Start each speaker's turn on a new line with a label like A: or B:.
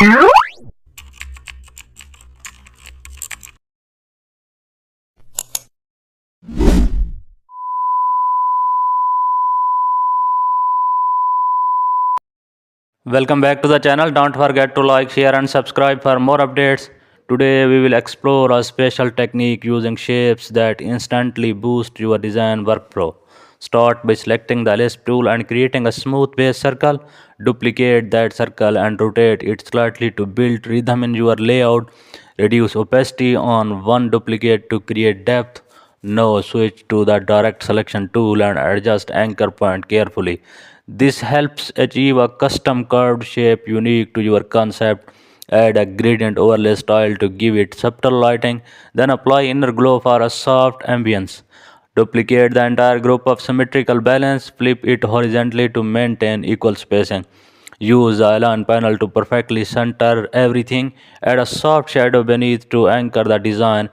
A: Welcome back to the channel. Don't forget to like, share and subscribe for more updates. Today we will explore a special technique using shapes that instantly boost your design workflow. Start by selecting the Lisp tool and creating a smooth base circle. Duplicate that circle and rotate it slightly to build rhythm in your layout. Reduce opacity on one duplicate to create depth. Now switch to the direct selection tool and adjust anchor point carefully. This helps achieve a custom curved shape unique to your concept. Add a gradient overlay style to give it subtle lighting, then apply inner glow for a soft ambience. Duplicate the entire group of symmetrical balance, flip it horizontally to maintain equal spacing. Use the align panel to perfectly center everything. Add a soft shadow beneath to anchor the design.